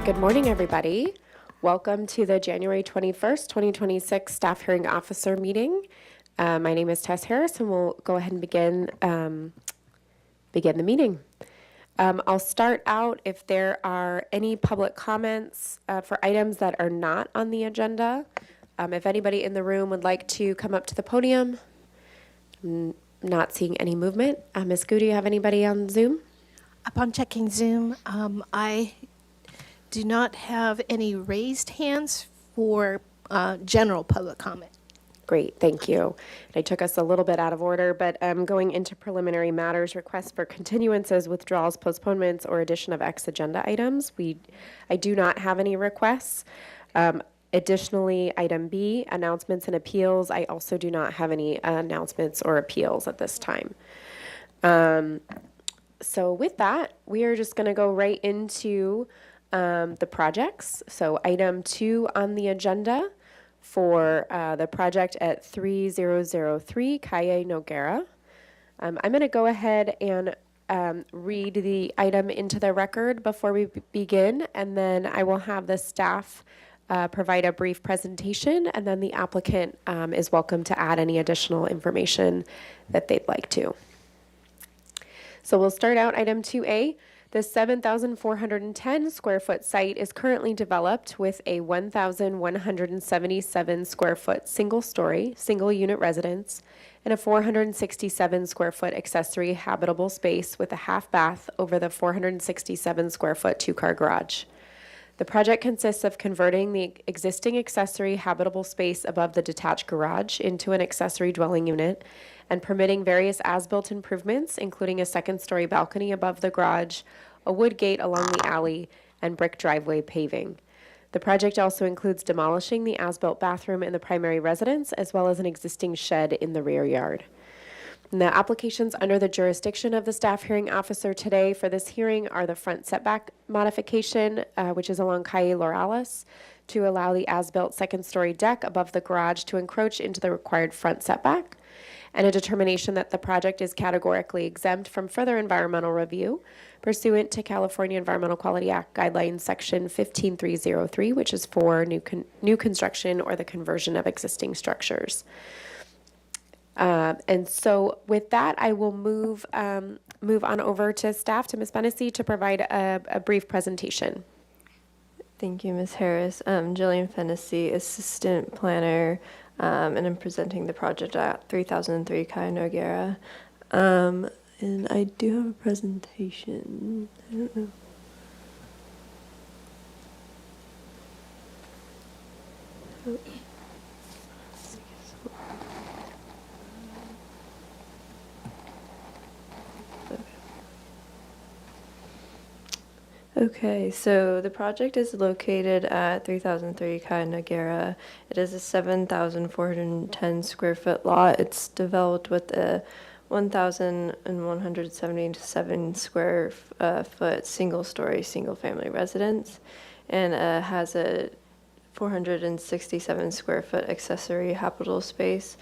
Good morning, everybody. Welcome to the January 21st, 2026 Staff Hearing Officer meeting. My name is Tess Harris, and we'll go ahead and begin the meeting. I'll start out if there are any public comments for items that are not on the agenda. If anybody in the room would like to come up to the podium, not seeing any movement. Ms. Gu, do you have anybody on Zoom? Upon checking Zoom, I do not have any raised hands for general public comment. Great, thank you. I took us a little bit out of order, but going into preliminary matters, requests for continuances, withdrawals, postponements, or addition of X agenda items. I do not have any requests. Additionally, item B, announcements and appeals. I also do not have any announcements or appeals at this time. So with that, we are just going to go right into the projects. So item 2 on the agenda for the project at 3003 Calle Noguera. I'm going to go ahead and read the item into the record before we begin, and then I will have the staff provide a brief presentation, and then the applicant is welcome to add any additional information that they'd like to. So we'll start out item 2A. The 7,410 square foot site is currently developed with a 1,177 square foot single story, single unit residence, and a 467 square foot accessory habitable space with a half bath over the 467 square foot 2-car garage. The project consists of converting the existing accessory habitable space above the detached garage into an accessory dwelling unit and permitting various as-built improvements, including a second-story balcony above the garage, a wood gate along the alley, and brick driveway paving. The project also includes demolishing the as-built bathroom in the primary residence, as well as an existing shed in the rear yard. And the applications under the jurisdiction of the staff hearing officer today for this hearing are the front setback modification, which is along Calle Lorales, to allow the as-built second-story deck above the garage to encroach into the required front setback, and a determination that the project is categorically exempt from further environmental review pursuant to California Environmental Quality Act Guidelines Section 15303, which is for new construction or the conversion of existing structures. And so with that, I will move on over to staff, to Ms. Fennessy, to provide a brief presentation. Thank you, Ms. Harris. Jillian Fennessy, Assistant Planner, and I'm presenting the project at 3003 Calle Noguera. And I do have a presentation. I don't know. Oh. Okay, so the project is located at 3003 Calle Noguera. It is a 7,410 square foot lot. It's developed with a 1,177 square foot single-story, single-family residence, and has a 467 square foot accessory habitable space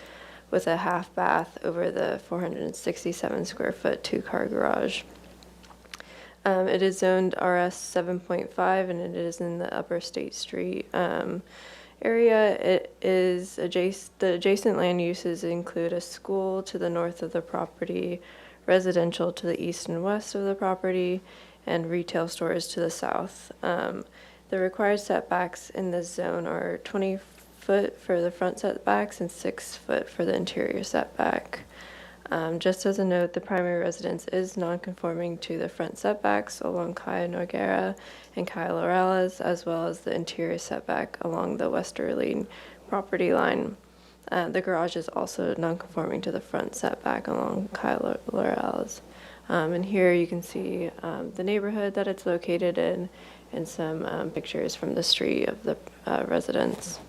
with a half bath over the 467 square foot 2-car garage. It is zoned RS 7.5, and it is in the Upper State Street area. It is the adjacent land uses include a school to the north of the property, residential to the east and west of the property, and retail stores to the south. The required setbacks in this zone are 20 foot for the front setbacks and 6 foot for the interior setback. Just as a note, the primary residence is non-conforming to the front setbacks along Calle Noguera and Calle Lorales, as well as the interior setback along the westerly property line. The garage is also non-conforming to the front setback along Calle Lorales. And here you can see the neighborhood that it's located in and some pictures from the street of the residence.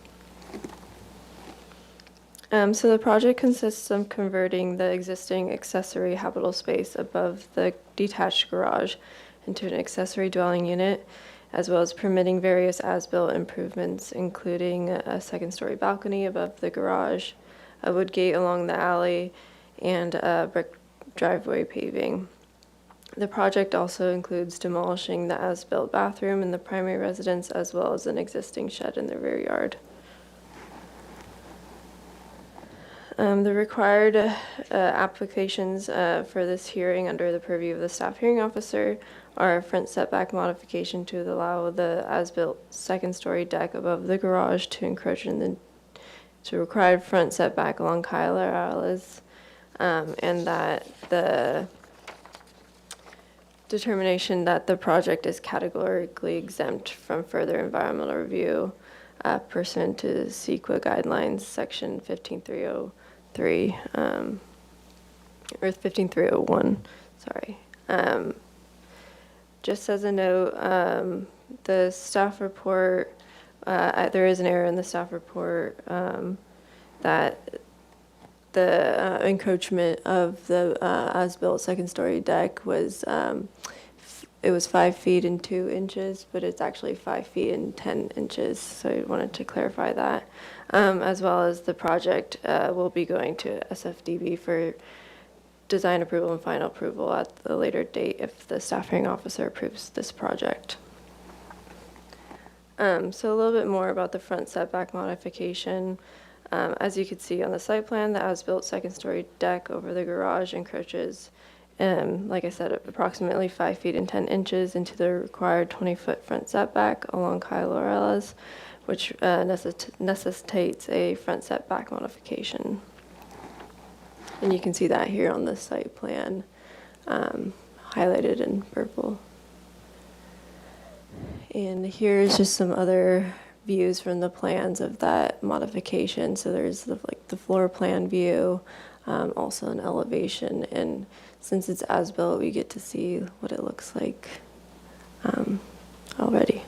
So the project consists of converting the existing accessory habitable space above the detached garage into an accessory dwelling unit, as well as permitting various as-built improvements, including a second-story balcony above the garage, a wood gate along the alley, and brick driveway paving. The project also includes demolishing the as-built bathroom in the primary residence as well as an existing shed in the rear yard. The required applications for this hearing under the purview of the staff hearing officer are a front setback modification to allow the as-built second-story deck above the garage to encroach in the required front setback along Kyle Alice, and that the determination that the project is categorically exempt from further environmental review pursuant to CEQA guidelines, section 15303, or 15301, sorry. Just as a note, the staff report, there is an error in the staff report that the encroachment of the as-built second-story deck was, it was 5 feet and 2 inches, but it's actually 5 feet and 10 inches. So I wanted to clarify that, as well as the project will be going to SFDB for design approval and final approval at the later date if the staff hearing officer approves this project. So a little bit more about the front setback modification. As you can see on the site plan, the as-built second-story deck over the garage encroaches, like I said, approximately 5 feet and 10 inches into the required 20-foot front setback along Kyle Lorella's, which necessitates a front setback modification. And you can see that here on the site plan, highlighted in purple. And here's just some other views from the plans of that modification. So there's the floor plan view, also an elevation, and since it's as-built, we get to see what it looks like already.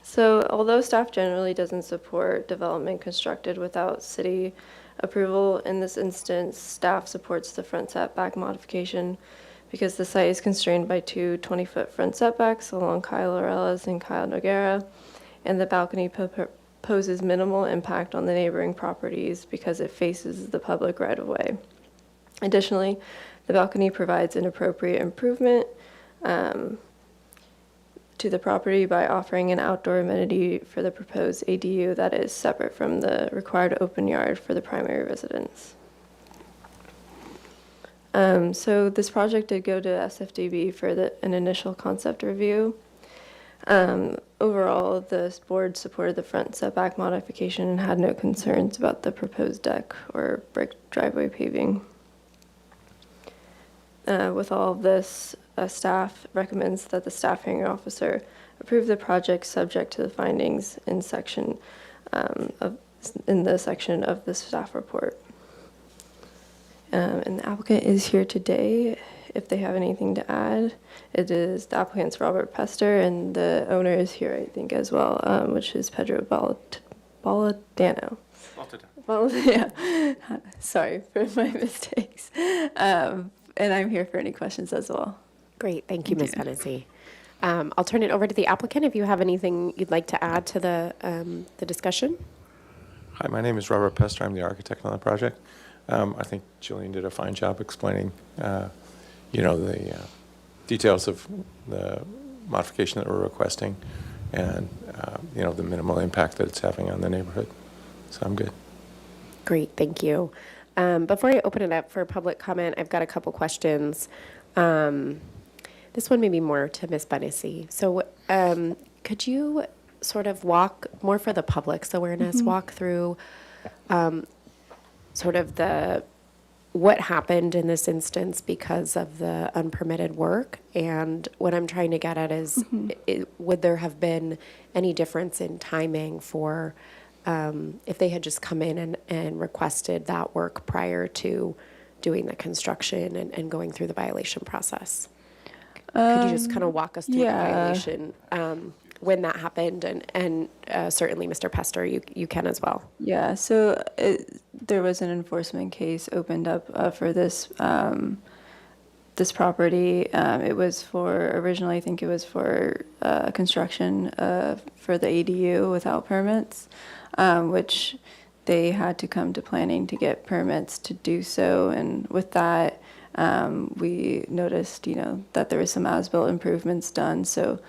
So although staff generally doesn't support development constructed without city approval, in this instance, staff supports the front setback modification because the site is constrained by two 20-foot front setbacks along Kyle Lorella's and Kyle Noguera, and the balcony poses minimal impact on the neighboring properties because it faces the public right-of-way. Additionally, the balcony provides an appropriate improvement to the property by offering an outdoor amenity for the proposed ADU that is separate from the required open yard for the primary residence. So this project did go to SFDB for an initial concept review. Overall, the board supported the front setback modification and had no concerns about the proposed deck or brick driveway paving. With all of this, staff recommends that the staff hearing officer approve the project subject to the findings in the section of the staff report. And the applicant is here today. If they have anything to add, it is the applicant's Robert Pester, and the owner is here, I think, as well, which is Pedro Balladano. Yeah. Sorry for my mistakes. And I'm here for any questions as well. Great, thank you, Ms. Hennessy. I'll turn it over to the applicant if you have anything you'd like to add to the discussion. Hi, my name is Robert Pester. I'm the architect on the project. I think Jillian did a fine job explaining, the details of the modification that we're requesting and, the minimal impact that it's having on the neighborhood. So I'm good. Great, thank you. Before I open it up for public comment, I've got a couple questions. This one may be more to Ms. Hennessy. So could you sort of walk, more for the public's awareness, walk through sort of what happened in this instance because of the unpermitted work? And what I'm trying to get at is, would there have been any difference in timing for if they had just come in and requested that work prior to doing the construction and going through the violation process? Could you just kind of walk us through the violation when that happened? And certainly, Mr. Pester, you can as well. Yeah, so there was an enforcement case opened up for this this property. It was originally, I think it was for construction for the ADU without permits, which they had to come to planning to get permits to do so. And with that, we noticed, that there was some as-built improvements done. So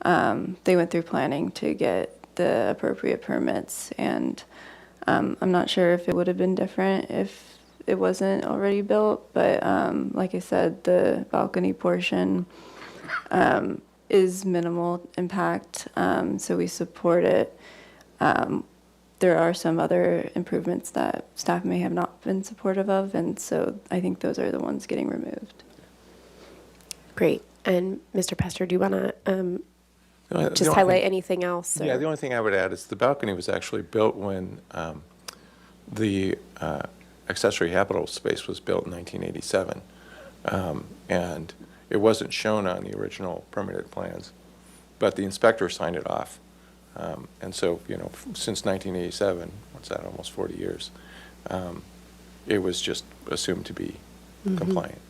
they went through planning to get the appropriate permits. And I'm not sure if it would have been different if it wasn't already built. But like I said, the balcony portion is minimal impact, so we support it. There are some other improvements that staff may have not been supportive of, and so I think those are the ones getting removed. Great. And Mr. Pester, do you want to The just only highlight thing- anything else? Yeah, or- the only thing I would add is the balcony was actually built when the accessory habitable space was built in 1987. And it wasn't shown on the original permitted plans, but the inspector signed it off. And so, since 1987, what's that, almost 40 years, it was just assumed to be compliant.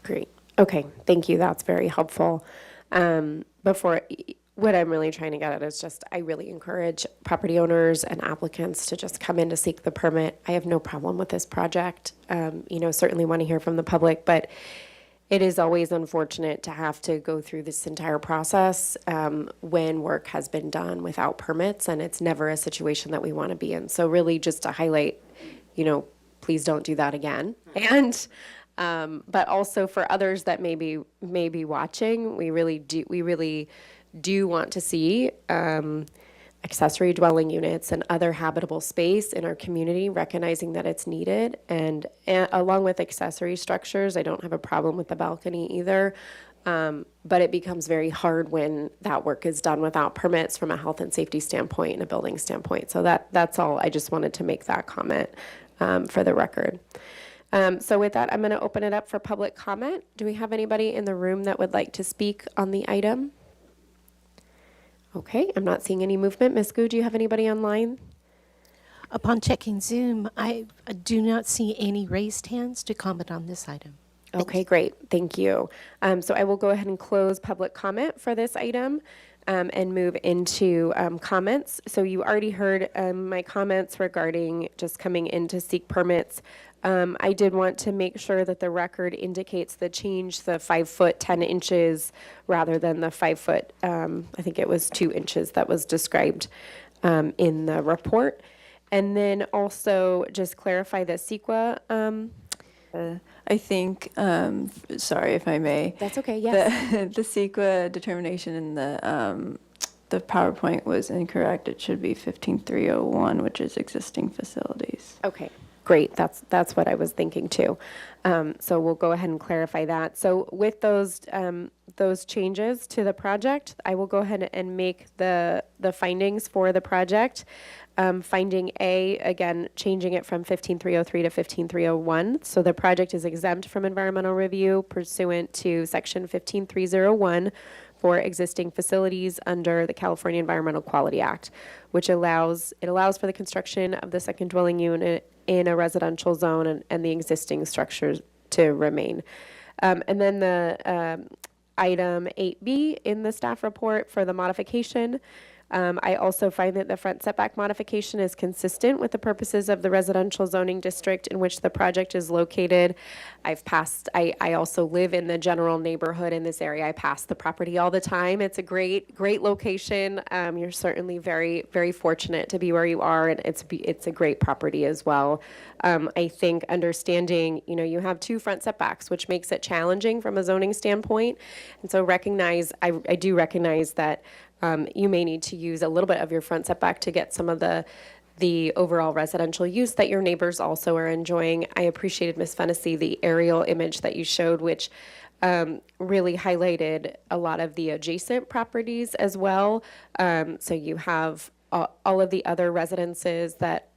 Great. Okay, thank you. That's very helpful. What I'm really trying to get at is just, I really encourage property owners and applicants to just come in to seek the permit. I have no problem with this project. Certainly want to hear from the public, but it is always unfortunate to have to go through this entire process when work has been done without permits, and it's never a situation that we want to be in. So really just to highlight, please don't do that again. And but also for others that may be watching, we really do want to see accessory dwelling units and other habitable space in our community, recognizing that it's needed. And along with accessory structures, I don't have a problem with the balcony either. But it becomes very hard when that work is done without permits from a health and safety standpoint and a building standpoint. So that's all. I just wanted to make that comment for the record. So with that, I'm going to open it up for public comment. Do we have anybody in the room that would like to speak on the item? Okay, I'm not seeing any movement. Ms. Gu, do you have anybody online? Upon checking Zoom, I do not see any raised hands to comment on this item. Okay, great. Thank you. So I will go ahead and close public comment for this item and move into comments. So you already heard my comments regarding just coming in to seek permits. I did want to make sure that the record indicates the change, the 5 foot 10 inches rather than the 5 foot, I think it was 2 inches that was described in the report. And then also just clarify the CEQA. I think, sorry if I may. That's okay, yes. The CEQA determination in the PowerPoint was incorrect. It should be 15301, which is existing facilities. Okay, great. That's what I was thinking too. So we'll go ahead and clarify that. So with those changes to the project, I will go ahead and make the findings for the project. Finding A, again, changing it from 15303 to 15301. So the project is exempt from environmental review pursuant to section 15301 for existing facilities under the California Environmental Quality Act, which allows for the construction of the second dwelling unit in a residential zone and the existing structures to remain. And then the item 8B in the staff report for the modification. I also find that the front setback modification is consistent with the purposes of the residential zoning district in which the project is located. I also live in the general neighborhood in this area. I pass the property all the time. It's a great location. You're certainly very, very fortunate to be where you are, and it's a great property as well. I think understanding, you have 2 front setbacks, which makes it challenging from a zoning standpoint. And so I do recognize that you may need to use a little bit of your front setback to get some of the overall residential use that your neighbors also are enjoying. I appreciated, Ms. Fennessy, the aerial image that you showed, which really highlighted a lot of the adjacent properties as well. So you have all of the other residences that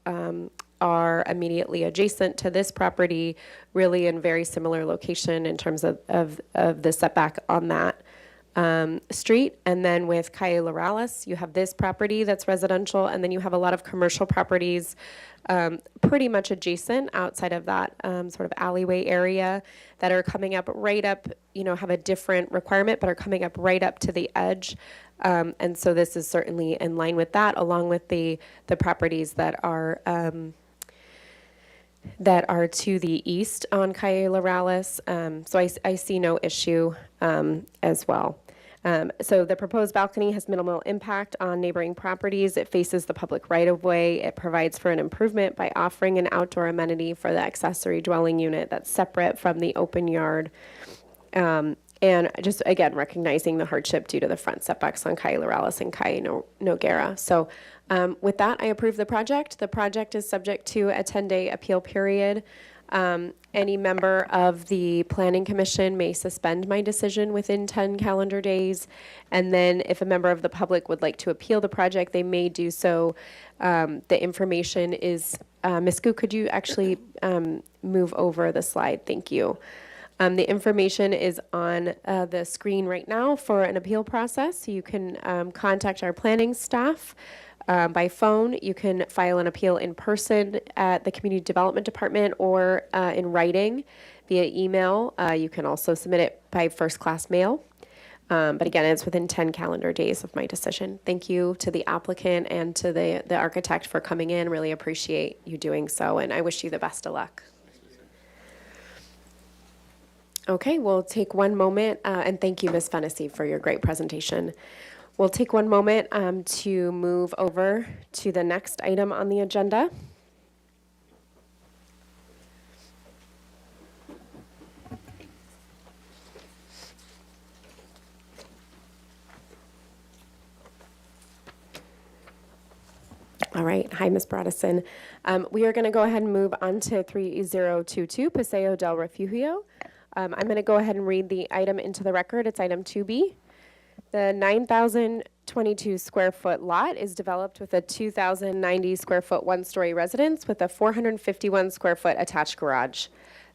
are immediately adjacent to this property, really in very similar location in terms of the setback on that street. And then with Calle Lorales, you have this property that's residential, and then you have a lot of commercial properties pretty much adjacent outside of that sort of alleyway area that are coming up right up, have a different requirement, but are coming up right up to the edge. And so this is certainly in line with that, along with the properties that are that are to the east on Calle Laurales. So I see no issue as well. So the proposed balcony has minimal impact on neighboring properties. It faces the public right-of-way. It provides for an improvement by offering an outdoor amenity for the accessory dwelling unit that's separate from the open yard. And just, again, recognizing the hardship due to the front setbacks on Calle Laurales and Calle Noguera. So with that, I approve the project. The project is subject to a 10-day appeal period. Any member of the Planning Commission may suspend my decision within 10 calendar days. And then if a member of the public would like to appeal the project, they may do so. The information is, Ms. Gu, could you actually move over the slide? Thank you. The information is on the screen right now for an appeal process. You can contact our planning staff by phone. You can file an appeal in person at the Community Development Department or in writing via email. You can also submit it by first-class mail. But again, it's within 10 calendar days of my decision. Thank you to the applicant and to the architect for coming in. Really appreciate you doing so, and I wish you the best of luck. Okay, we'll take one moment, and thank you, Ms. Fennessy, for your great presentation. We'll take one moment to move over to the next item on the agenda. All right. Hi, Ms. Brodesson. We are going to go ahead and move on to 3022 Paseo del Refugio. I'm going to go ahead and read the item into the record. It's item 2B. The 9,022 square foot lot is developed with a 2,090 square foot one-story residence with a 451 square foot attached garage.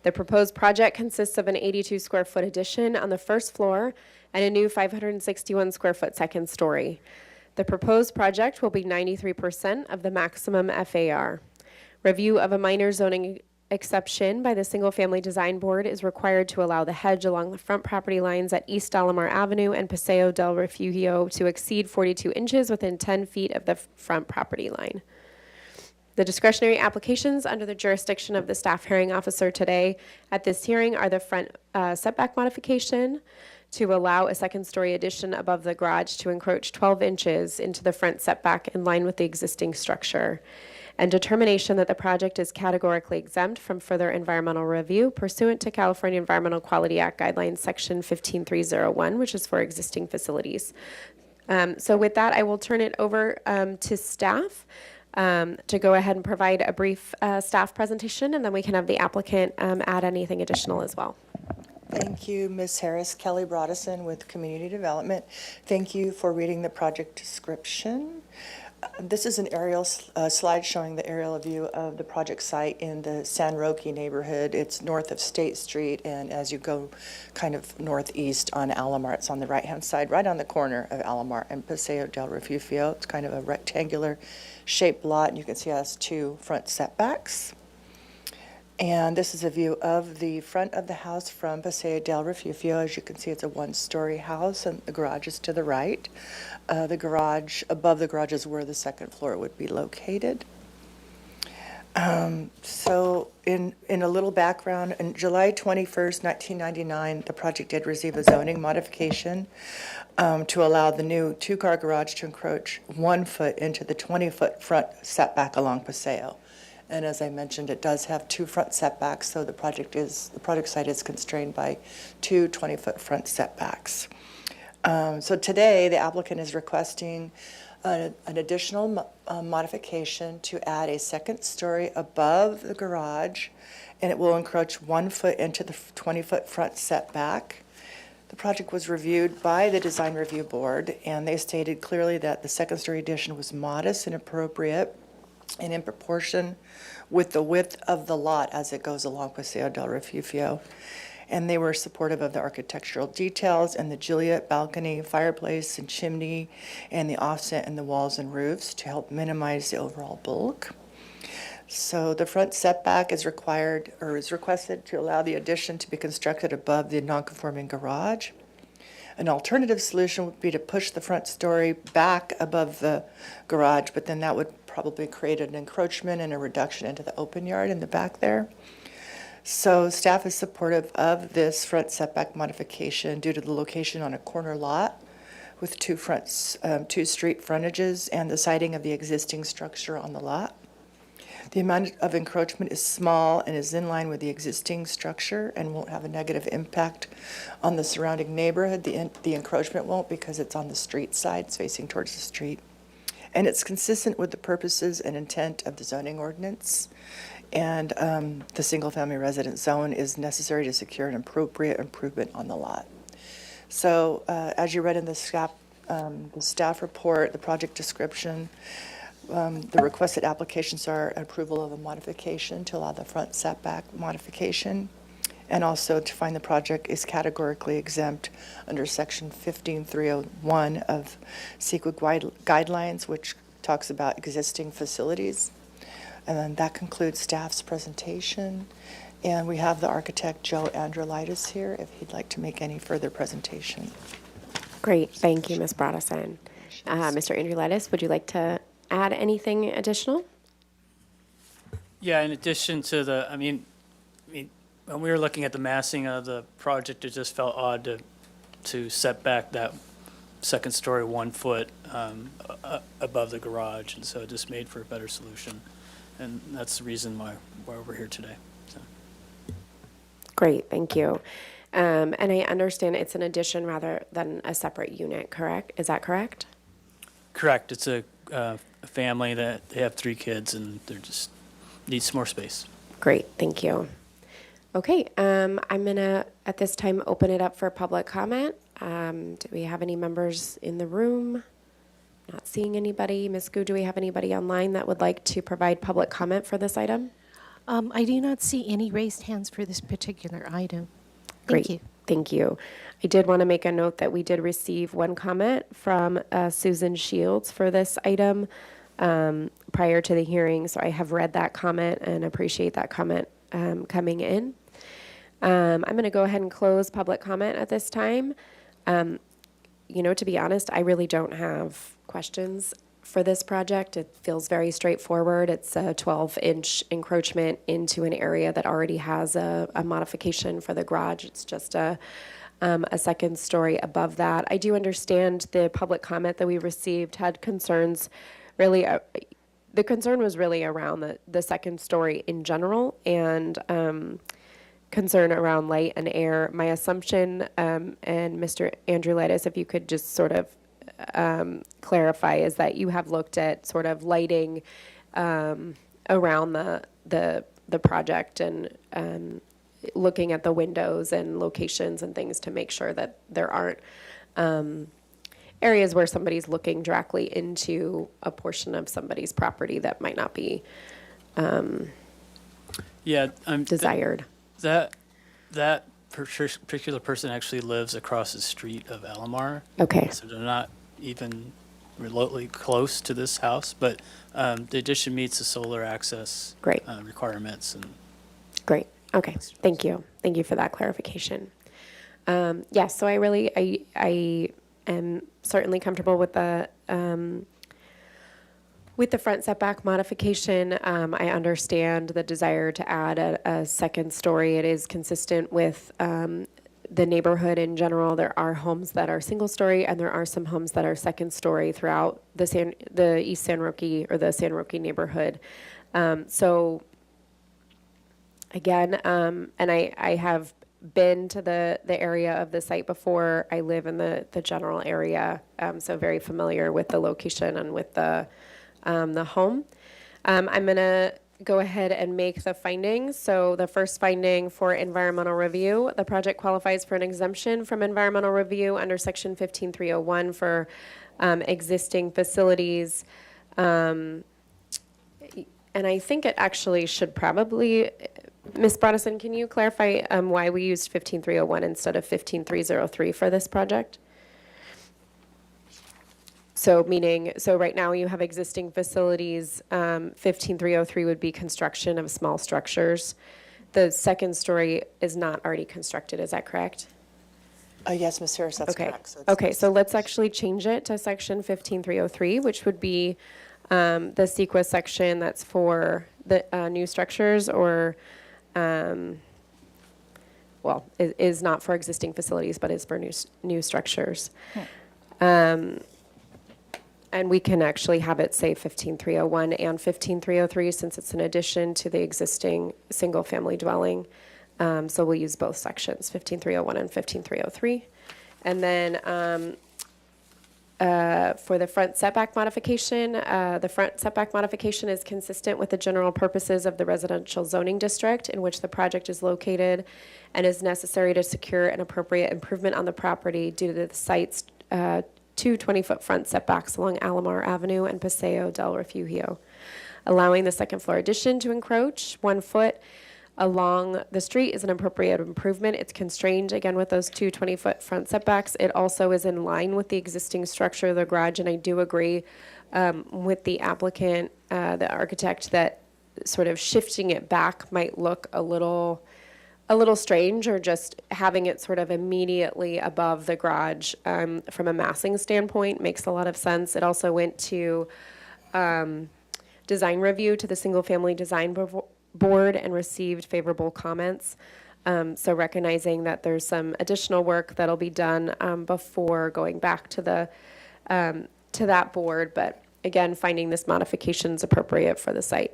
The proposed project consists of an 82 square foot addition on the first floor and a new 561 square foot second story. The proposed project will be 93% of the maximum FAR. Review of a minor zoning exception by the Single Family Design Board is required to allow the hedge along the front property lines at East Alamar Avenue and Paseo del Refugio to exceed 42 inches within 10 feet of the front property line. The discretionary applications under the jurisdiction of the staff hearing officer today at this hearing are the front setback modification to allow a second-story addition above the garage to encroach 12 inches into the front setback in line with the existing structure, and determination that the project is categorically exempt from further environmental review pursuant to California Environmental Quality Act Guidelines Section 15301, which is for existing facilities. So with that, I will turn it over to staff to go ahead and provide a brief staff presentation, and then we can have the applicant add anything additional as well. Thank you, Ms. Harris. Kelly Brodesson with Community Development. Thank you for reading the project description. This is an aerial slide showing the aerial view of the project site in the San Roque neighborhood. It's north of State Street, and as you go kind of northeast on Alamar, it's on the right-hand side, right on the corner of Alamar and Paseo del Refugio. It's kind of a rectangular shaped lot, and you can see it has two front setbacks. And this is a view of the front of the house from Paseo del Refugio. As you can see, it's a one-story house, and the garage is to the right. The garage, above the garage is where the second floor would be located. So in a little background, on July 21st, 1999, the project did receive a zoning modification to allow the new two-car garage to encroach 1 foot into the 20-foot front setback along Paseo. And as I mentioned, it does have two front setbacks, so the project site is constrained by two 20-foot front setbacks. So today, the applicant is requesting an additional modification to add a second story above the garage, and it will encroach 1 foot into the 20-foot front setback. The project was reviewed by the Design Review Board, and they stated clearly that the second story addition was modest and appropriate and in proportion with the width of the lot as it goes along Paseo del Refugio. And they were supportive of the architectural details and the Juliet balcony, fireplace, and chimney, and the offset in the walls and roofs to help minimize the overall bulk. So the front setback is required, or is requested, to allow the addition to be constructed above the non-conforming garage. An alternative solution would be to push the front story back above the garage, but then that would probably created an encroachment and a reduction into the open yard in the back there. So staff is supportive of this front setback modification due to the location on a corner lot with two street frontages and the siting of the existing structure on the lot. The amount of encroachment is small and is in line with the existing structure and won't have a negative impact on the surrounding neighborhood. The encroachment won't because it's on the street side, it's facing towards the street. And it's consistent with the purposes and intent of the zoning ordinance. And the single-family residence zone is necessary to secure an appropriate improvement on the lot. So as you read in the staff report, the project description, the requested applications are approval of a modification to allow the front setback modification, and also to find the project is categorically exempt under section 15301 of CEQA guidelines, which talks about existing facilities. And then that concludes staff's presentation. And we have the architect, Joe Androlitis, here, if he'd like to make any further presentation. Great, thank you, Ms. Brodesson. Mr. Andrewletis, would you like to add anything additional? Yeah, in addition to the, I mean, when we were looking at the massing of the project, it just felt odd to set back that second story 1 foot above the garage, and so it just made for a better solution. And that's the reason why we're here today. So. Great, thank you. And I understand it's an addition rather than a separate unit, correct? Is that correct? Correct. It's a family that they have 3 kids, and they're just needs more space. Great, thank you. Okay, I'm gonna, at this time, open it up for public comment. Do we have any members in the room? Not seeing anybody. Ms. Gu, do we have anybody online that would like to provide public comment for this item? I do not see any raised hands for this particular item. Great, Thank you. thank you. I did want to make a note that we did receive one comment from Susan Shields for this item prior to the hearing, so I have read that comment and appreciate that comment coming in. I'm going to go ahead and close public comment at this time. You know, to be honest, I really don't have questions for this project. It feels very straightforward. It's a 12-inch encroachment into an area that already has a modification for the garage. It's just a second story above that. I do understand the public comment that we received had concerns. Really, the concern was really around the second story in general and concern around light and air. My assumption, and Mr. Andrewletis, if you could just sort of clarify, is that you have looked at sort of lighting around the project and looking at the windows and locations and things to make sure that there aren't areas where somebody's looking directly into a portion of somebody's property that might not be Yeah, desired. That particular person actually lives across the street of Alamar. Okay. So they're not even remotely close to this house, but the addition meets the solar access Great. Requirements. And Great. Okay. Thank you. Thank you for that clarification. Yes. So I am certainly comfortable with the front setback modification. I understand the desire to add a second story. It is consistent with the neighborhood in general. There are homes that are single story, and there are some homes that are second story throughout the East San Roque or the San Roque neighborhood. So again, and I have been to the area of the site before. I live in the general area, so very familiar with the location and with the home. I'm going to go ahead and make the findings. So the first finding for environmental review, the project qualifies for an exemption from environmental review under section 15301 for existing facilities. And I think it actually should probably, Ms. Brodesson, can you clarify why we used 15301 instead of 15303 for this project? So right now you have existing facilities, 15303 would be construction of small structures. The second story is not already constructed, is that correct? Yes, Ms. Harris, that's Okay. correct. So Okay, so let's actually change it to section 15303, which would be The CEQA section that's for the new structures or, is not for existing facilities, but is for new structures. And we can actually have it say 15301 and 15303 since it's an addition to the existing single-family dwelling. So we'll use both sections, 15301 and 15303. And then for the front setback modification, the front setback modification is consistent with the general purposes of the residential zoning district in which the project is located and is necessary to secure an appropriate improvement on the property due to the site's two 20-foot front setbacks along Alomar Avenue and Paseo del Refugio, allowing the second floor addition to encroach 1 foot along the street is an appropriate improvement. It's constrained, again, with those two 20-foot front setbacks. It also is in line with the existing structure of the garage, and I do agree with the applicant, the architect, that sort of shifting it back might look a little strange, or just having it sort of immediately above the garage from a massing standpoint makes a lot of sense. It also went to design review to the single-family design board and received favorable comments. So recognizing that there's some additional work that'll be done before going back to the to that board, but again, finding this modification's appropriate for the site.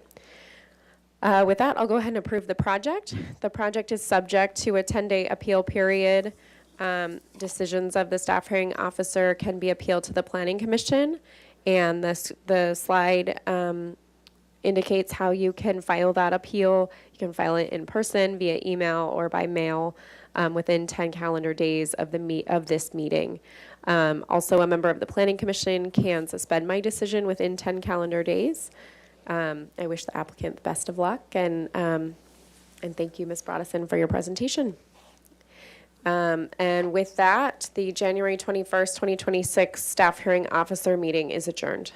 With that, I'll go ahead and approve the project. The project is subject to a 10-day appeal period. Decisions of the staff hearing officer can be appealed to the planning commission, and the slide indicates how you can file that appeal. You can file it in person, via email, or by mail within 10 calendar days of this meeting. Also, a member of the planning commission can suspend my decision within 10 calendar days. I wish the applicant the best of luck, and thank you, Ms. Brodesson, for your presentation. And with that, the January 21st, 2026 staff hearing officer meeting is adjourned.